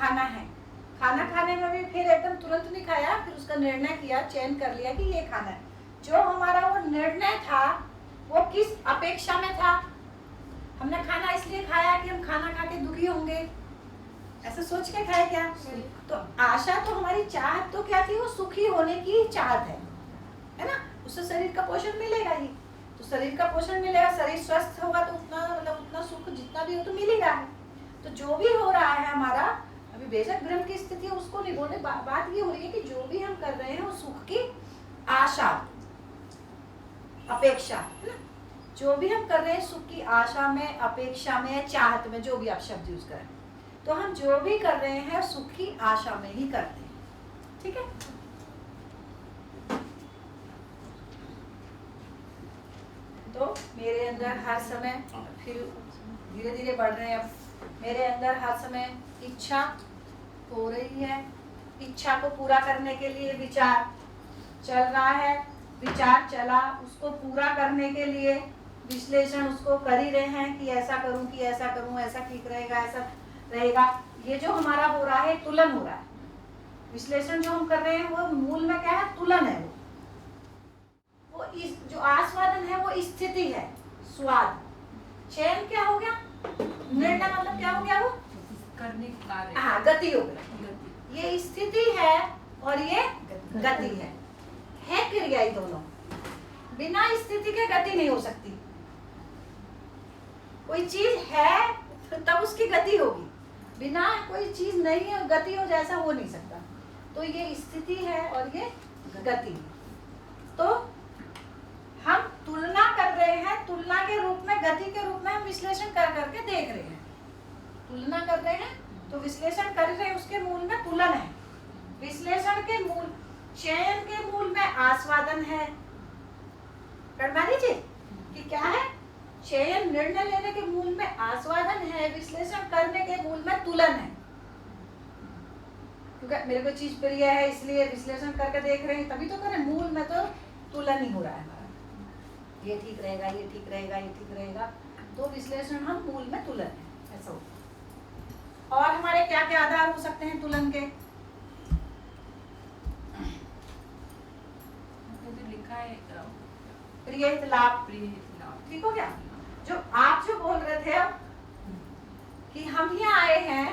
खाना है। खाना खाने में भी फिर एकदम तुरंत नहीं खाया, फिर उसका निर्णय किया, चयन कर लिया कि ये खाना है। जो हमारा वो निर्णय था वो किस अपेक्षा में था? हमने खाना इसलिए खाया कि हम खाना खा के दुखी होंगे, ऐसा सोच के खाया क्या? तो आशा तो हमारी चाहत तो क्या थी? वो सुखी होने की चाहत है ना? उससे शरीर का पोषण मिलेगा ही, तो शरीर का पोषण मिलेगा, शरीर स्वस्थ होगा तो उतना मतलब उतना सुख जितना भी हो तो मिल ही रहा है। तो जो भी हो रहा है हमारा अभी बेशक ब्रह्म की स्थिति है उसको नहीं बोलने, बात ये हो रही है कि जो भी हम कर रहे हैं वो सुख की आशा अपेक्षा है ना? जो भी हम कर रहे हैं सुख की आशा में, अपेक्षा में, चाहत में, जो भी आप शब्द यूज करें, तो हम जो भी कर रहे हैं सुख की आशा में ही करते हैं। ठीक है? तो मेरे अंदर हर समय, फिर धीरे धीरे बढ़ रहे हैं, अब मेरे अंदर हर समय इच्छा हो रही है, इच्छा को पूरा करने के लिए विचार चल रहा है, विचार चला, उसको पूरा करने के लिए विश्लेषण उसको कर ही रहे हैं कि ऐसा करूं कि ऐसा करूं, ऐसा ठीक रहेगा, ऐसा रहेगा। ये जो हमारा हो रहा है तुलन हो रहा है, विश्लेषण जो हम कर रहे हैं वो मूल में क्या है? तुलन है। वो इस जो आस्वादन है वो स्थिति है, स्वाद। चयन क्या हो गया? निर्णय मतलब क्या हो गया? वो करने का कार्य। हाँ, गति हो गई। ये स्थिति है और ये गति है क्रिया। ही दोनों बिना स्थिति के गति नहीं हो सकती। कोई चीज है तो तब उसकी गति होगी, बिना कोई चीज नहीं है गति हो जैसा हो नहीं सकता। तो ये स्थिति है और ये गति। तो हम तुलना कर रहे हैं, तुलना के रूप में, गति के रूप में हम विश्लेषण कर करके देख रहे हैं। तुलना कर रहे हैं तो विश्लेषण कर रहे हैं, उसके मूल में तुलन है। विश्लेषण के मूल, चयन के मूल में आस्वादन है। मान लीजिए कि क्या है? चयन निर्णय लेने के मूल में आस्वादन है, विश्लेषण करने के मूल में तुलन है। क्योंकि मेरे को चीज प्रिय है इसलिए विश्लेषण करके देख रहे हैं, तभी तो करें। मूल में तो तुलन ही हो रहा है हमारा, ये ठीक रहेगा, ये ठीक रहेगा, ये ठीक रहेगा। तो विश्लेषण हम मूल में तुलन है, ऐसा होता है। और हमारे क्या क्या आधार हो सकते हैं तुलन के? तो लिखा है प्रिय हित लाभ। प्रिय हित लाभ। ठीक हो गया? जो आप जो बोल रहे थे अब कि हम यहाँ आए हैं,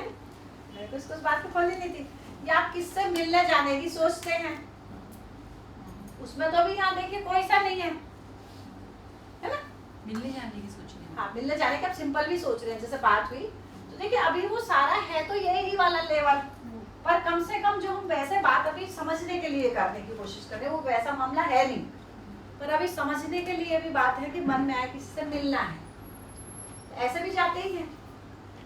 मेरे को इसको इस बात को खोलनी नहीं थी, ये आप किससे मिलने जाने की सोचते हैं, उसमें तो अभी यहाँ देखिए कोई सा नहीं है ना? मिलने जाने की सोच रहे हैं। हाँ, मिलने जाने का आप सिंपल भी सोच रहे हैं, जैसे बात हुई तो देखिए अभी वो सारा है तो यही वाला लेवल, पर कम से कम जो हम वैसे बात अभी समझने के लिए करने की कोशिश कर रहे हैं वो वैसा मामला है नहीं, पर अभी समझने के लिए भी बात है कि मन में आया किसी से मिलना है, ऐसे भी जाते ही हैं।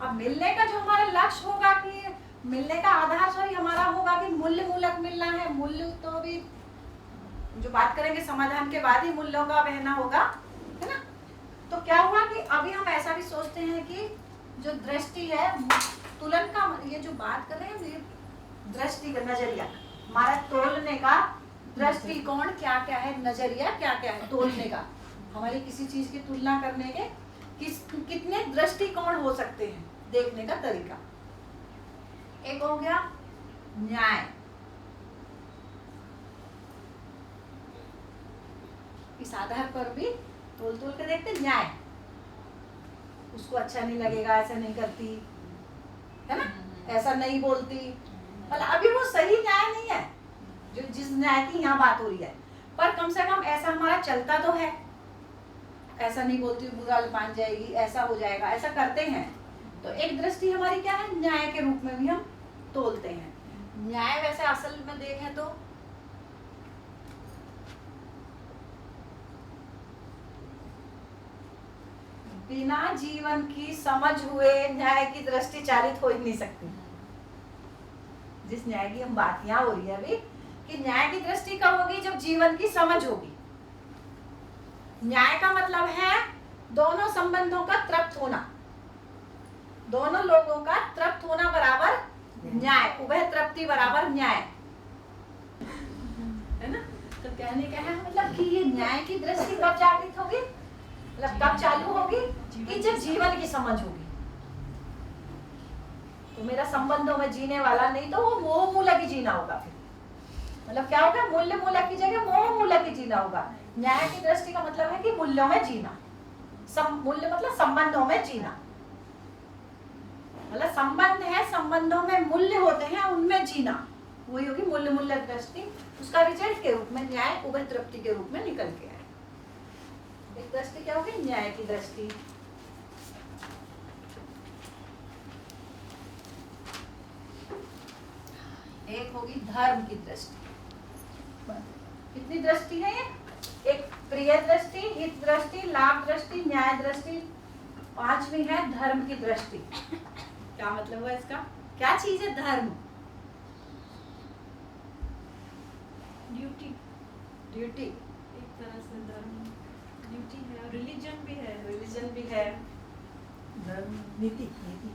अब मिलने का जो हमारा लक्ष्य होगा कि मिलने का आधार सही हमारा होगा कि मूल्य मूलक मिलना है। मूल्य तो अभी जो बात करेंगे समाधान के बाद ही मूल्यों का बहना होगा, है ना? तो क्या हुआ कि अभी हम ऐसा भी सोचते हैं कि जो दृष्टि है तुलन का, ये जो बात कर रहे हैं ये दृष्टि का नजरिया, हमारा तोलने का दृष्टिकोण क्या क्या है, नजरिया क्या क्या है तोलने का, हमारी किसी चीज की तुलना करने के कितने दृष्टिकोण हो सकते हैं, देखने का तरीका। एक हो गया न्याय, इस आधार पर भी तोल तोल के देखते न्याय, उसको अच्छा नहीं लगेगा, ऐसा नहीं करती है ना, ऐसा नहीं बोलती, मतलब अभी वो सही न्याय नहीं है जो जिस न्याय की यहाँ बात हो रही है, पर कम से कम ऐसा हमारा चलता तो है, ऐसा नहीं बोलती बुरा मान जाएगी, ऐसा हो जाएगा, ऐसा करते हैं। तो एक दृष्टि हमारी क्या है, न्याय के रूप में भी हम तोलते हैं। न्याय वैसे असल में देखें तो बिना जीवन की समझ हुए न्याय की दृष्टि चालित हो ही नहीं सकती। जिस न्याय की हम बात यहाँ हो रही है अभी कि न्याय की दृष्टि कब होगी, जब जीवन की समझ होगी। न्याय का मतलब है दोनों संबंधों का तृप्त होना, दोनों लोगों का तृप्त होना बराबर न्याय, उभय तृप्ति बराबर न्याय, है ना? तो कहने का है मतलब कि ये न्याय की दृष्टि कब जागृत होगी, मतलब कब चालू होगी कि जब जीवन की समझ होगी। तो मेरा संबंधों में जीने वाला, नहीं तो वो मोह मूलक ही जीना होगा। फिर मतलब क्या होगा, मूल्य मूलक की जगह मोह मूलक ही जीना होगा। न्याय की दृष्टि का मतलब है कि मूल्यों में जीना, मूल्य मतलब संबंधों में जीना, मतलब संबंध है, संबंधों में मूल्य होते हैं, उनमें जीना, वही होगी मूल्य मूलक दृष्टि। उसका रिजल्ट के रूप में न्याय उभय तृप्ति के रूप में निकल के आए। एक दृष्टि क्या होगी, न्याय की दृष्टि। एक होगी धर्म की दृष्टि। कितनी दृष्टि है ये? एक प्रिय दृष्टि, हित दृष्टि, लाभ दृष्टि, न्याय दृष्टि, पांचवी है धर्म की दृष्टि। क्या मतलब है इसका? क्या चीज है धर्म? ड्यूटी, ड्यूटी, एक तरह से धर्म ड्यूटी है, रिलीजन भी है। रिलीजन भी है। धर्म नीति, नीति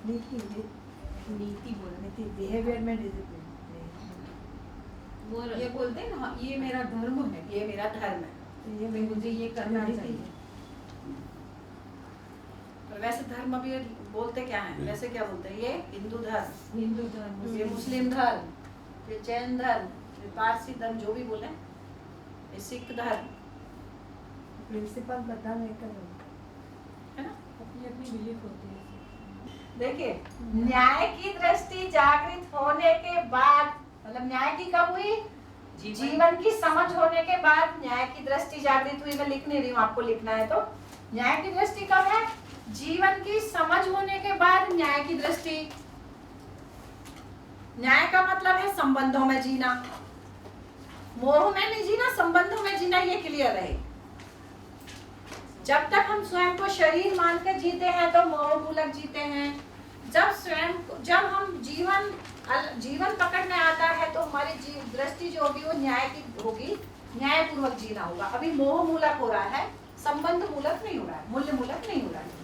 नीति नीति बोल नीति बिहेवियर में डिसिप्लिन। ये बोलते हैं ना, ये मेरा धर्म है, ये मेरा धर्म है, ये मुझे ये करना चाहिए। पर वैसे धर्म भी बोलते क्या है? वैसे क्या बोलते हैं? ये हिंदू धर्म, हिंदू धर्म, ये मुस्लिम धर्म, ये जैन धर्म, ये पारसी धर्म, जो भी बोले, ये सिख धर्म, प्रिंसिपल बता नहीं कर है ना? अपनी अपनी बिलीफ होती है। देखिए, न्याय की दृष्टि जागृत होने के बाद, मतलब न्याय की कब हुई? जीवन की समझ होने के बाद न्याय की दृष्टि जागृत हुई। मैं लिख नहीं रही हूँ, आपको लिखना है तो। न्याय की दृष्टि कब है? जीवन की समझ होने के बाद न्याय की दृष्टि। न्याय का मतलब है संबंधों में जीना, मोह में नहीं जीना, संबंधों में जीना, ये क्लियर रहे। जब तक हम स्वयं को शरीर मान के जीते हैं तो मोह मूलक जीते हैं। जब हम जीवन पकड़ने आता है तो हमारी दृष्टि जो होगी वो न्याय की होगी, न्याय पूर्वक जीना होगा। अभी मोह मूलक हो रहा है, संबंध मूलक नहीं हो रहा है, मूल्य मूलक नहीं हो रहा है।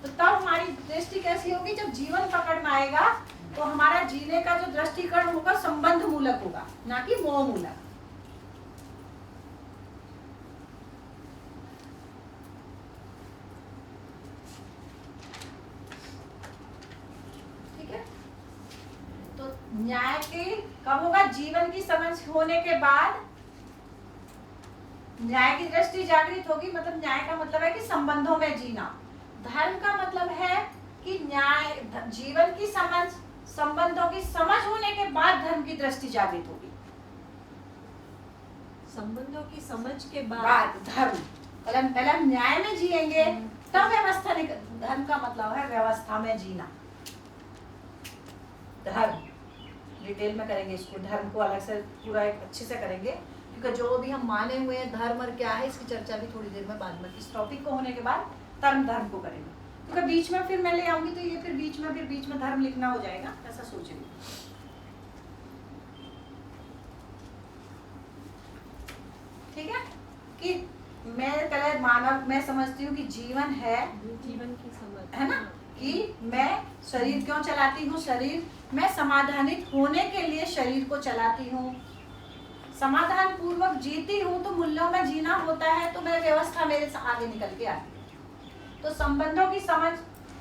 तो तब हमारी दृष्टि कैसी होगी? जब जीवन पकड़ में आएगा तो हमारा जीने का जो दृष्टिकोण होगा संबंध मूलक होगा, ना कि मोह मूलक। ठीक है, तो न्याय के कब होगा? जीवन की समझ होने के बाद न्याय की दृष्टि जागृत होगी। मतलब न्याय का मतलब है कि संबंधों में जीना। धर्म का मतलब है कि न्याय, जीवन की समझ, संबंधों की समझ होने के बाद धर्म की दृष्टि जागृत होगी। संबंधों की समझ के बाद धर्म, पहले हम न्याय में जिएंगे तब व्यवस्था धर्म का मतलब है व्यवस्था में जीना। धर्म डिटेल में करेंगे इसको, धर्म को अलग से पूरा एक अच्छे से करेंगे, क्योंकि जो भी हम माने हुए हैं धर्म और क्या है, इसकी चर्चा भी थोड़ी देर में बाद में, इस टॉपिक को होने के बाद धर्म को करेंगे। क्योंकि बीच में फिर मैं ले आऊंगी तो ये फिर बीच में धर्म लिखना हो जाएगा, ऐसा सोचेंगे। ठीक है, कि मैं पहले मानव, मैं समझती हूँ कि जीवन है, जीवन की समझ है ना, कि मैं शरीर क्यों चलाती हूँ? शरीर, मैं समाधानित होने के लिए शरीर को चलाती हूँ, समाधान पूर्वक जीती हूँ तो मूल्यों में जीना होता है, तो मैं व्यवस्था मेरे से आगे निकल के आती है। तो संबंधों की समझ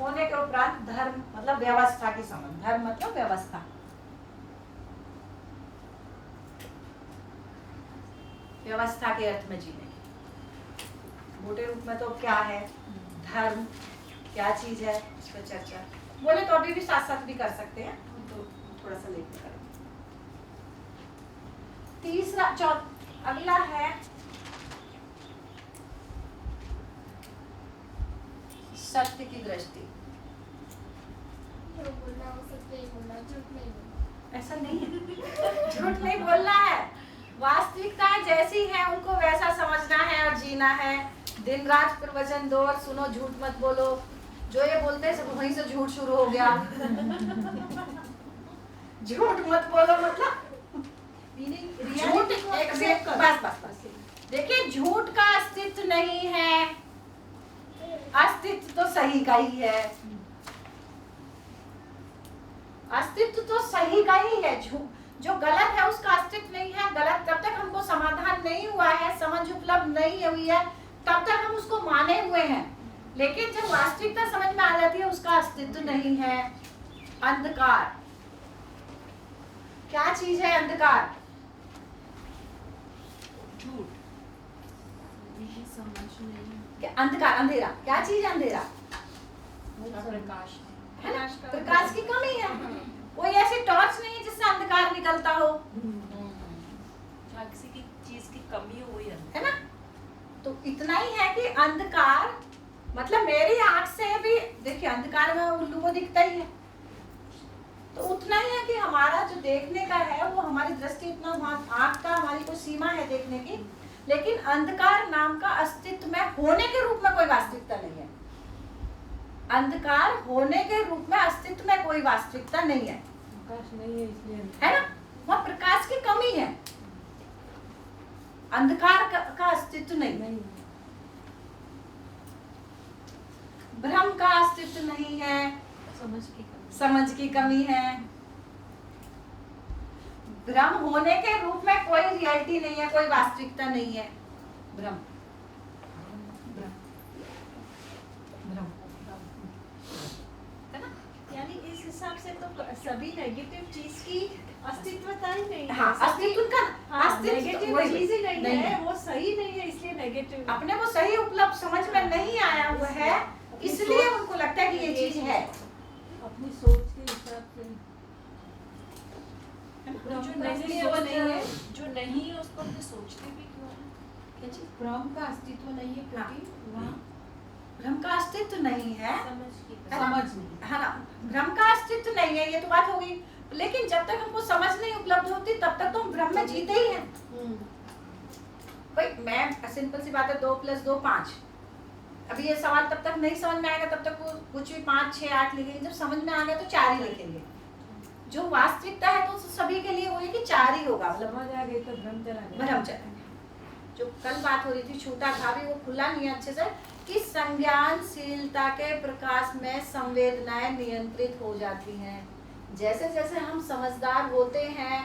होने के उपरांत धर्म मतलब व्यवस्था की समझ, धर्म मतलब व्यवस्था। व्यवस्था के अर्थ में जीने की मोटे रूप में तो क्या है धर्म, क्या चीज है, इस पर चर्चा बोले तो अभी भी साथ साथ भी कर सकते हैं, तो थोड़ा सा लेकर करेंगे। तीसरा अगला है सत्य की दृष्टि। जो बोलना वो सत्य ही बोलना, झूठ नहीं बोलना। ऐसा नहीं है, झूठ नहीं बोलना है, वास्तविकता जैसी है उनको वैसा समझना है और जीना है। दिन रात प्रवचन दो और सुनो, झूठ मत बोलो। जो ये बोलते हैं सब वहीं से झूठ शुरू हो गया। झूठ मत बोलो मतलब झूठ एक बस देखिए, झूठ का अस्तित्व नहीं है, अस्तित्व तो सही का ही है, अस्तित्व तो सही का ही है। जो गलत है उसका अस्तित्व नहीं है। गलत जब तक हमको समाधान नहीं हुआ है, समझ उपलब्ध नहीं हुई है, तब तक हम उसको माने हुए हैं। लेकिन जब वास्तविकता समझ में आ जाती है उसका अस्तित्व नहीं है। अंधकार, क्या चीज है अंधकार? झूठ। ये समझ नहीं क्या अंधकार, अंधेरा, क्या चीज है अंधेरा? प्रकाश है ना? प्रकाश की कमी है। कोई ऐसी टॉर्च नहीं है जिससे अंधकार निकलता हो, जहाँ किसी की चीज की कमी हो वही है ना? तो इतना ही है कि अंधकार मतलब मेरी आंख से भी देखिए अंधकार में उल्लू को दिखता ही है, तो उतना ही है कि हमारा जो देखने का है वो हमारी दृष्टि इतना आंख का हमारी कोई सीमा है देखने की, लेकिन अंधकार नाम का अस्तित्व में होने के रूप में कोई वास्तविकता नहीं है। अंधकार होने के रूप में अस्तित्व में कोई वास्तविकता नहीं है, प्रकाश नहीं है इसलिए है ना? वहाँ प्रकाश की कमी है, अंधकार का अस्तित्व नहीं। नहीं भ्रम का अस्तित्व नहीं है, समझ की कमी। समझ की कमी है। भ्रम होने के रूप में कोई रियलिटी नहीं है, कोई वास्तविकता नहीं है। भ्रम भ्रम भ्रम, है ना? यानी इस हिसाब से तो सभी नेगेटिव चीज की अस्तित्वता ही नहीं है। हाँ, अस्तित्व का अस्तित्व नेगेटिव वही चीज ही नहीं नहीं है, है। वो सही नहीं है इसलिए नेगेटिव। अपने को सही उपलब्ध समझ में नहीं आया हुआ है, इसलिए उनको लगता है कि ये चीज है। अपनी सोच के हिसाब से जो नहीं है वो नहीं है, जो नहीं है उसको अपने सोचते भी क्यों है? क्या चीज? भ्रम का अस्तित्व नहीं है क्योंकि वहाँ भ्रम का अस्तित्व नहीं है, समझ की है ना? समझ नहीं। है ना? भ्रम का अस्तित्व नहीं है, ये तो बात होगी। लेकिन जब तक हमको समझ नहीं उपलब्ध होती तब तक तो हम भ्रम में जीते ही हैं। भाई मैं सिंपल सी बात है, 2 + 2 5। अभी ये सवाल तब तक नहीं समझ में आएगा, तब तक वो कुछ भी 5 6 8 लिखेंगे। जब समझ में आ गया तो 4 ही लिखेंगे। जो वास्तविकता है तो सभी के लिए वही कि 4 ही होगा, मतलब समझ आ गई तो भ्रम चला गया। भ्रम चला। जो कल बात हो रही थी छूटा था भी, वो खुला नहीं है अच्छे से, कि संज्ञानशीलता के प्रकाश में संवेदनाएं नियंत्रित हो जाती हैं। जैसे जैसे हम समझदार होते हैं,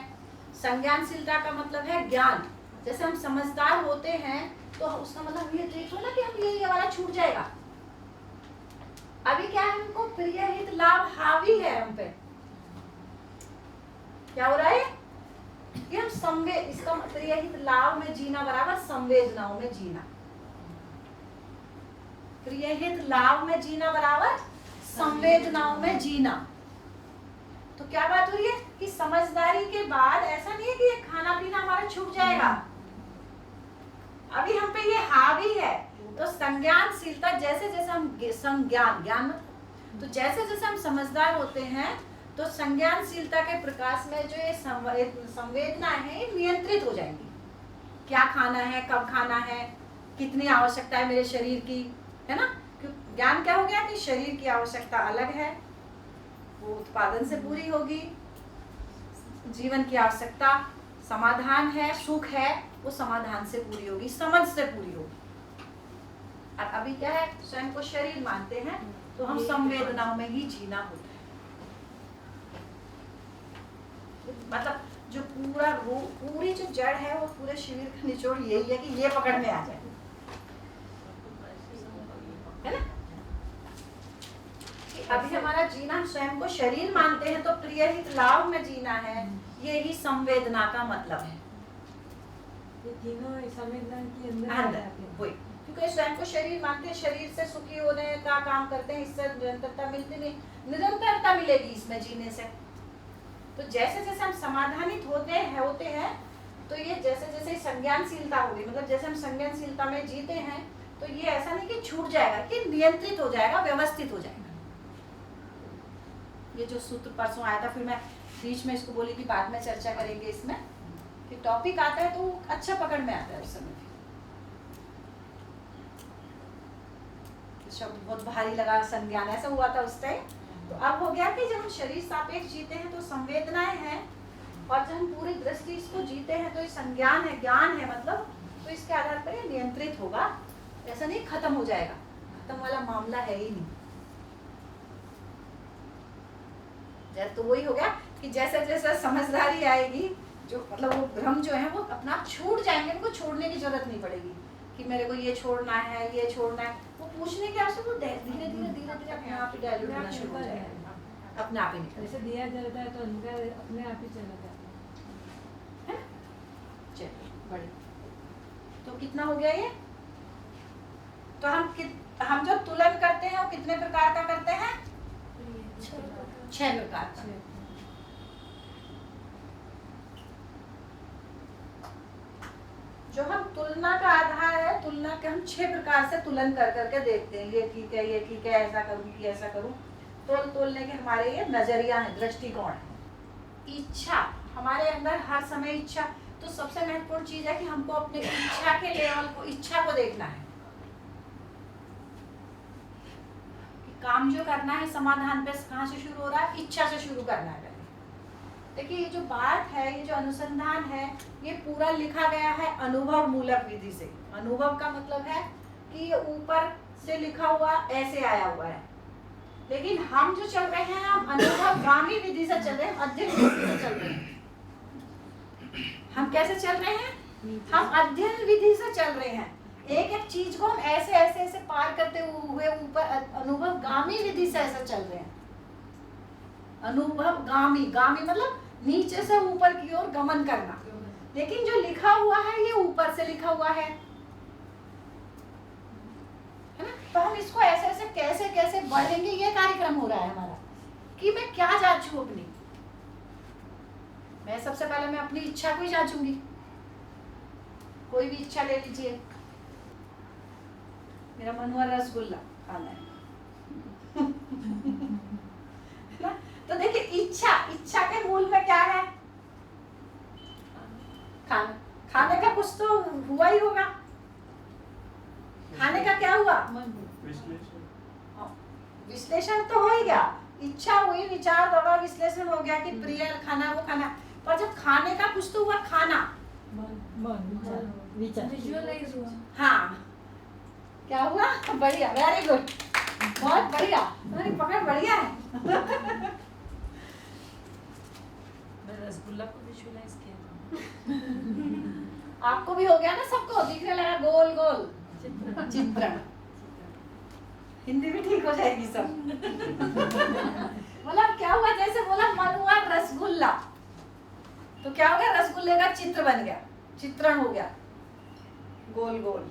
संज्ञानशीलता का मतलब है ज्ञान। जैसे हम समझदार होते हैं तो उसका मतलब ये देखो ना कि हम ये वाला छूट जाएगा। अभी क्या है, हमको प्रिय हित लाभ हावी है हम पे। क्या हो रहा है कि हम इसका प्रिय हित लाभ में जीना बराबर संवेदनाओं में जीना। प्रिय हित लाभ में जीना बराबर संवेदनाओं में जीना। तो क्या बात हो रही है कि समझदारी के बाद ऐसा नहीं है कि ये खाना पीना हमारा छूट जाएगा, अभी हम पे ये हावी है। तो संज्ञानशीलता, जैसे जैसे हम संज्ञान ज्ञान, तो जैसे जैसे हम समझदार होते हैं तो संज्ञानशीलता के प्रकाश में जो ये संवेदना है ये नियंत्रित हो जाएंगी। क्या खाना है, कब खाना है, कितनी आवश्यकता है मेरे शरीर की, है ना? क्योंकि ज्ञान क्या हो गया कि शरीर की आवश्यकता अलग है, वो उत्पादन से पूरी होगी। जीवन की आवश्यकता समाधान है, सुख है, वो समाधान से पूरी होगी, समझ से पूरी होगी। और अभी क्या है, स्वयं को शरीर मानते हैं तो हम संवेदनाओं में ही जीना होता है। मतलब जो पूरी जो जड़ है वो पूरे शिविर का निचोड़ यही है कि ये पकड़ में आ जाए, है ना? कि अभी हमारा जीना, हम स्वयं को शरीर मानते हैं तो प्रिय हित लाभ में जीना है, यही संवेदना का मतलब है। ये तीनों संवेदना के अंदर आ अंदर जाते हैं। वही, क्योंकि स्वयं को शरीर मानते हैं, शरीर से सुखी होने का काम करते हैं, इससे निरंतरता मिलती नहीं, निरंतरता मिलेगी इसमें जीने से। तो जैसे जैसे हम समाधानित होते हैं तो ये जैसे जैसे संज्ञानशीलता होगी, मतलब जैसे हम संज्ञानशीलता में जीते हैं तो ये ऐसा नहीं कि छूट जाएगा, कि नियंत्रित हो जाएगा, व्यवस्थित हो जाएगा। ये जो सूत्र परसों आया था, फिर मैं बीच में इसको बोली कि बाद में चर्चा करेंगे इसमें, कि टॉपिक आता है तो अच्छा पकड़ में आता है उस समय। शब्द बहुत भारी लगा, संज्ञान ऐसा हुआ था उस टाइम। तो अब हो गया कि जब हम शरीर सापेक्ष जीते हैं तो संवेदनाएं हैं, और जब हम पूरी दृष्टि इसको जीते हैं तो ये संज्ञान है, ज्ञान है, मतलब तो इसके आधार पर ये नियंत्रित होगा। ऐसा नहीं खत्म हो जाएगा, खत्म वाला मामला है ही नहीं। तो वही हो गया कि जैसे जैसे समझदारी आएगी, जो मतलब वो भ्रम जो है वो अपना छूट जाएंगे, उनको छोड़ने की जरूरत नहीं पड़ेगी कि मेरे को ये छोड़ना है, ये छोड़ना है। वो पूछने की आवश्यकता, वो धीरे धीरे धीरे धीरे अपने आप ही डायल्यूट होना शुरू हो जाएगा, अपने आप ही निकल जैसे दिया जलता है तो अंदर अपने आप ही चला जाता है। है। चलिए बड़ी, तो कितना हो गया ये? तो हम जो तुलन करते हैं वो कितने प्रकार का करते हैं? 6 प्रकार का। जो हम तुलना का आधार है, तुलना के हम 6 प्रकार से तुलन कर करके देखते हैं, ये ठीक है, ये ठीक है, ऐसा करूं कि ऐसा करूं। तोलने के हमारे ये नजरिया है, दृष्टिकोण है। इच्छा, हमारे अंदर हर समय इच्छा, तो सबसे महत्वपूर्ण चीज है कि हमको अपने इच्छा के लेवल को, इच्छा को देखना है कि काम जो करना है समाधान पे कहाँ से शुरू हो रहा है? इच्छा से शुरू करना है। देखिए ये जो बात है, ये जो अनुसंधान है, ये पूरा लिखा गया है अनुभव मूलक विधि से। अनुभव का मतलब है कि ये ऊपर से लिखा हुआ ऐसे आया हुआ है, लेकिन हम जो चल रहे हैं हम अनुभवगामी विधि से चल रहे हैं, अध्ययन विधि से चल रहे हैं। हम कैसे चल रहे हैं? हम अध्ययन विधि से चल रहे हैं। एक एक चीज को हम ऐसे ऐसे ऐसे पार करते हुए ऊपर अनुभवगामी विधि से ऐसे चल रहे हैं। अनुभवगामी, गामी मतलब नीचे से ऊपर की ओर गमन करना, लेकिन जो लिखा हुआ है ये ऊपर से लिखा हुआ है ना? तो हम इसको ऐसे ऐसे कैसे कैसे बढ़ेंगे, ये कार्यक्रम हो रहा है हमारा कि मैं क्या जांचूं अपनी। मैं सबसे पहले मैं अपनी इच्छा को ही जांचूंगी। कोई भी इच्छा ले लीजिए, मेरा मन हुआ रसगुल्ला खाना है ना? तो देखिए इच्छा के मूल में क्या है? खाना। खाने का कुछ तो हुआ ही होगा। खाने का क्या हुआ? विश्लेषण तो हो ही गया, इच्छा हुई, विचार दौड़ा, विश्लेषण हो गया कि प्रिय खाना वो खाना, पर जब खाने का कुछ तो हुआ, खाना विजुअलाइज हुआ। हाँ, क्या हुआ? बढ़िया, वेरी गुड, बहुत बढ़िया, तुम्हारी पकड़ बढ़िया है। रसगुल्ला को विजुअलाइज किया था। आपको भी हो गया ना? सबको दिखने लगा गोल गोल चित्रण। हिंदी भी ठीक हो जाएगी सब। मतलब क्या हुआ? जैसे बोला मन हुआ रसगुल्ला, तो क्या हो गया? रसगुल्ले का चित्र बन गया, चित्रण हो गया गोल गोल,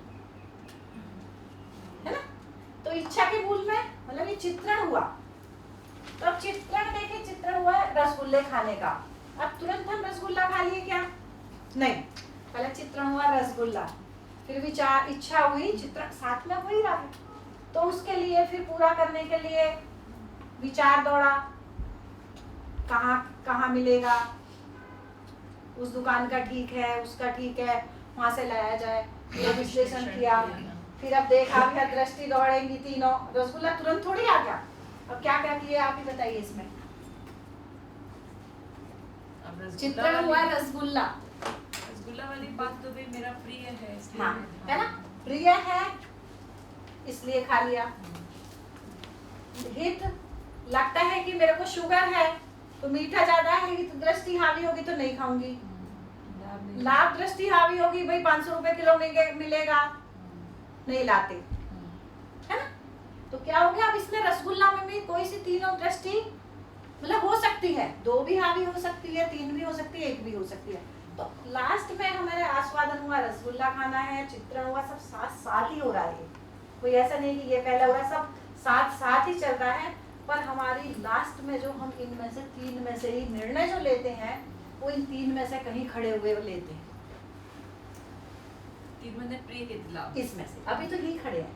है ना? तो इच्छा के मूल में मतलब ये चित्रण हुआ। तो अब चित्रण देखिए, चित्रण हुआ है रसगुल्ले खाने का। अब तुरंत हम रसगुल्ला खा लिए क्या? नहीं, पहले चित्रण हुआ रसगुल्ला, फिर विचार, इच्छा हुई, चित्रण साथ में हो ही रहा है। तो उसके लिए फिर पूरा करने के लिए विचार दौड़ा, कहाँ कहाँ मिलेगा, उस दुकान का ठीक है, उसका ठीक है, वहां से लाया जाए, ये विश्लेषण किया। फिर अब देखा, फिर दृष्टि दौड़ेंगी तीनों। रसगुल्ला तुरंत थोड़ी आ गया। अब क्या क्या किए आप ही बताइए इसमें? चित्रण हुआ रसगुल्ला। रसगुल्ला वाली बात तो भी मेरा प्रिय है, इसलिए हाँ, है ना? प्रिय है इसलिए खा लिया। हित, लगता है कि मेरे को शुगर है तो मीठा ज्यादा है, तो दृष्टि हावी होगी तो नहीं खाऊंगी। लाभ दृष्टि हावी होगी, भाई 500 रुपए किलो मिलेगा, नहीं लाते, है ना? तो क्या हो गया? अब इसमें रसगुल्ला में भी कोई सी तीनों दृष्टि मतलब हो सकती है, 2 भी हावी हो सकती है, 3 भी हो सकती है, 1 भी हो सकती है। तो लास्ट में हमारे आस्वादन हुआ, रसगुल्ला खाना है, चित्रण हुआ, सब साथ साथ ही हो रहा है। कोई ऐसा नहीं कि ये पहले हो रहा है, सब साथ साथ ही चल रहा है। पर हमारी लास्ट में जो हम इनमें से 3 में से ही निर्णय जो लेते हैं, वो इन 3 में से कहीं खड़े हुए लेते हैं। 3 में प्रिय के खिलाफ इसमें से अभी तो यही खड़े हैं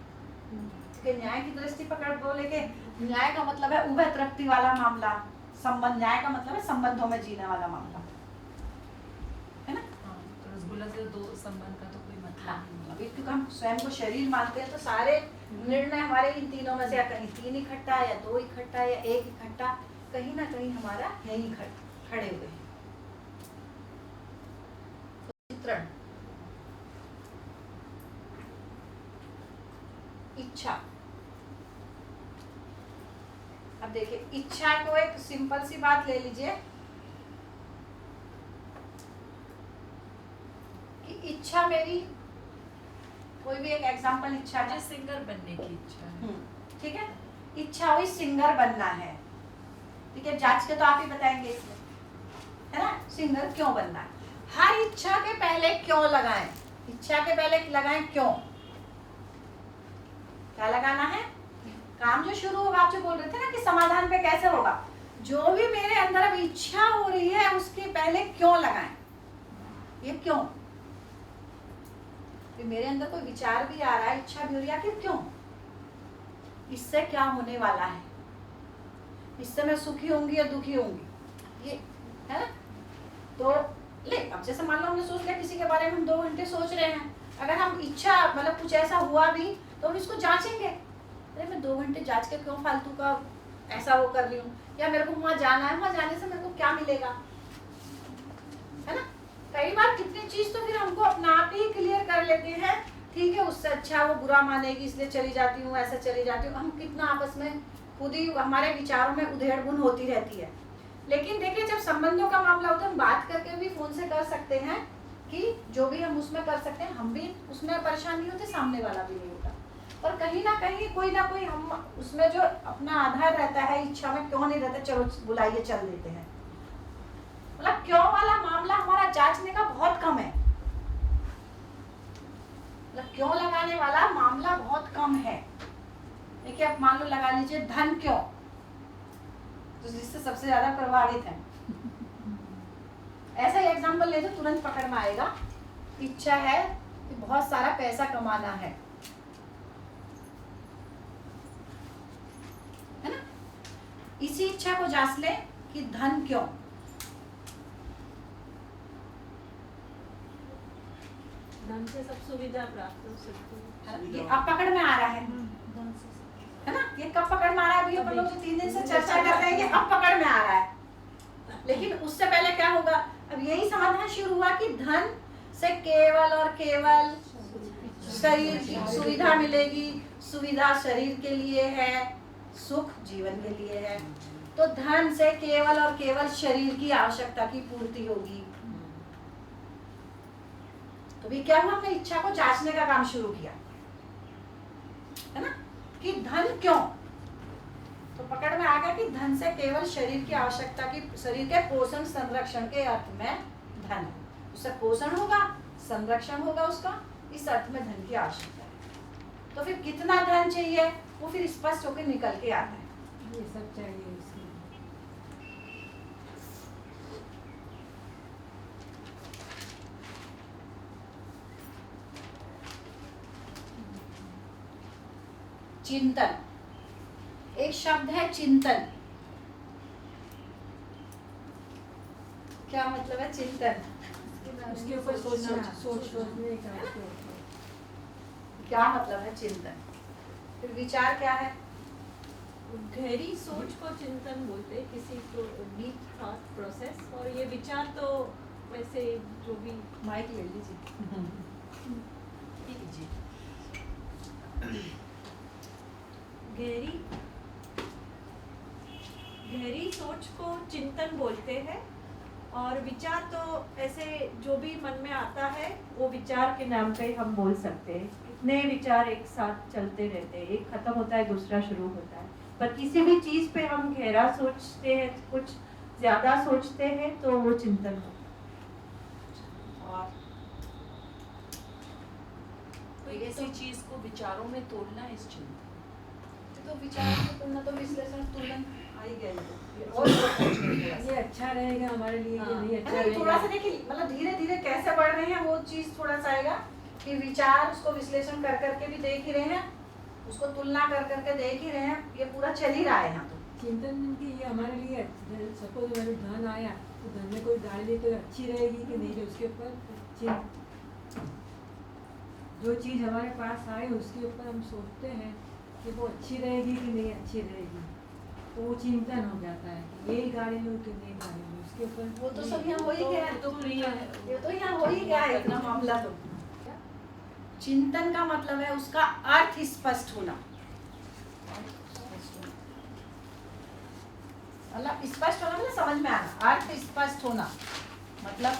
कि न्याय की दृष्टि पकड़ दो, लेके न्याय का मतलब है उभय तृप्ति वाला मामला, संबंध, न्याय का मतलब है संबंधों में जीने वाला मामला, है ना? हाँ, तो रसगुल्ला से 2 संबंध का तो कोई मतलब हाँ, नहीं है। अभी क्योंकि हम स्वयं को शरीर मानते हैं, तो सारे निर्णय हमारे इन तीनों में से, या कहीं 3 इकट्ठा, या 2 इकट्ठा, या 1 इकट्ठा, कहीं ना कहीं हमारा यही खड़े हुए हैं। तो चित्रण, इच्छा। अब देखिए, इच्छा को एक सिंपल सी बात ले लीजिए कि इच्छा मेरी कोई भी एक एग्जांपल इच्छा का। मुझे सिंगर बनने की इच्छा है। ठीक है, इच्छा हुई सिंगर बनना है। ठीक है, जांच के तो आप ही बताएंगे इसमें, है ना, सिंगर क्यों बनना है। हर इच्छा के पहले क्यों लगाएं, इच्छा के पहले लगाएं क्यों, क्या लगाना है, काम जो शुरू होगा, आप जो बोल रहे थे ना कि समाधान पे कैसे होगा, जो भी मेरे अंदर अब इच्छा हो रही है उसके पहले क्यों लगाएं, ये क्यों, कि मेरे अंदर कोई विचार भी आ रहा है, इच्छा भी हो रही है, आखिर क्यों, इससे क्या होने वाला है, इससे मैं सुखी होंगी या दुखी होंगी, ये है ना। तो ले अब जैसे मान लो हमने सोच लिया किसी के बारे में, हम 2 घंटे सोच रहे हैं, अगर हम इच्छा मतलब कुछ ऐसा हुआ भी तो हम इसको जांचेंगे, अरे मैं 2 घंटे जांच के क्यों फालतू का ऐसा वो कर रही हूँ, या मेरे को वहां जाना है, वहां जाने से मेरे को क्या मिलेगा, है ना। कई बार कितनी चीज तो फिर हमको अपना आप ही क्लियर कर लेते हैं, ठीक है उससे अच्छा वो बुरा मानेगी इसलिए चली जाती हूँ, ऐसा चली जाती हूँ, हम कितना आपस में खुद ही हमारे विचारों में उधेड़ बुन होती रहती है। लेकिन देखिए जब संबंधों का मामला होता है, हम बात करके भी फोन से कर सकते हैं कि जो भी हम उसमें कर सकते हैं, हम भी उसमें परेशान नहीं होते, सामने वाला भी नहीं होता, पर कहीं ना कहीं कोई ना कोई हम उसमें जो अपना आधार रहता है, इच्छा में क्यों नहीं रहता, चलो बुलाइए चल देते हैं, मतलब क्यों वाला मामला हमारा जांचने का बहुत कम है, मतलब क्यों लगाने वाला मामला बहुत कम है। देखिए आप मान लो लगा लीजिए धन क्यों, तो जिससे सबसे ज्यादा प्रभावित है, ऐसा ही एग्जांपल ले तो तुरंत पकड़ में आएगा। इच्छा है कि बहुत सारा पैसा कमाना है ना, इसी इच्छा को जांच ले कि धन क्यों, धन से सब सुविधा प्राप्त हो सकती है। ये अब पकड़ में आ रहा है ना, ये कब पकड़ में आ रहा है, अभी अपन लोग जो 3 दिन से चर्चा कर रहे हैं ये अब पकड़ में आ रहा है, लेकिन उससे पहले क्या होगा, अब यही समझना शुरू हुआ कि धन से केवल और केवल शरीर की सुविधा मिलेगी, सुविधा शरीर के लिए है, सुख जीवन के लिए है, तो धन से केवल और केवल शरीर की आवश्यकता की पूर्ति होगी। तो भी क्या हुआ, हमने इच्छा को जांचने का काम शुरू किया, है ना, कि धन क्यों, तो पकड़ में आ गया कि धन से केवल शरीर की आवश्यकता की, शरीर के पोषण संरक्षण के अर्थ में धन, उससे पोषण होगा, संरक्षण होगा उसका, इस अर्थ में धन की आवश्यकता है। तो फिर कितना धन चाहिए वो फिर स्पष्ट होकर निकल के आता है, ये सब चाहिए इसमें। चिंतन, एक शब्द है चिंतन, क्या मतलब है चिंतन, उसके ऊपर सोचना, सोचने का उसके ऊपर। क्या मतलब है चिंतन, फिर विचार क्या है, गहरी सोच को चिंतन बोलते हैं, किसी को डीप थॉट प्रोसेस, और ये विचार तो वैसे जो भी माइक ले लीजिए, गहरी सोच को चिंतन बोलते हैं, और विचार तो ऐसे जो भी मन में आता है वो विचार के नाम पे हम बोल सकते हैं। इतने विचार एक साथ चलते रहते हैं, एक खत्म होता है दूसरा शुरू होता है, पर किसी भी चीज पे हम गहरा सोचते हैं, कुछ ज्यादा सोचते हैं तो वो चिंतन होता है। और कोई ऐसी चीज को विचारों में तोड़ना इस चिंतन, तो विचार की तुलना तो विश्लेषण तुलना आ ही गया, ये अच्छा रहेगा हमारे लिए कि नहीं अच्छा नहीं, थोड़ा सा रहेगा। देखिए मतलब धीरे धीरे कैसे बढ़ रहे हैं वो चीज थोड़ा सा आएगा, कि विचार उसको विश्लेषण कर करके भी देख ही रहे हैं, उसको तुलना कर करके देख ही रहे हैं, ये पूरा चल ही रहा है यहाँ तो। चिंतन की ये हमारे लिए, सपोज मेरे धन आया तो धन में कोई गाड़ी ली तो अच्छी रहेगी कि नहीं, उसके ऊपर जो चीज़ हमारे पास आए उसके ऊपर हम सोचते हैं कि वो अच्छी रहेगी कि नहीं अच्छी रहेगी, तो वो चिंतन हो जाता है कि यही गाड़ी लूँ कि नहीं गाड़ी लूँ, उसके ऊपर वो तो सब यहाँ हो ही गया है, तो प्रिय है ये तो यहाँ हो ही गया है इतना मामला। तो चिंतन का मतलब है उसका अर्थ स्पष्ट होना, मतलब स्पष्ट होना मतलब समझ में आना, अर्थ स्पष्ट होना मतलब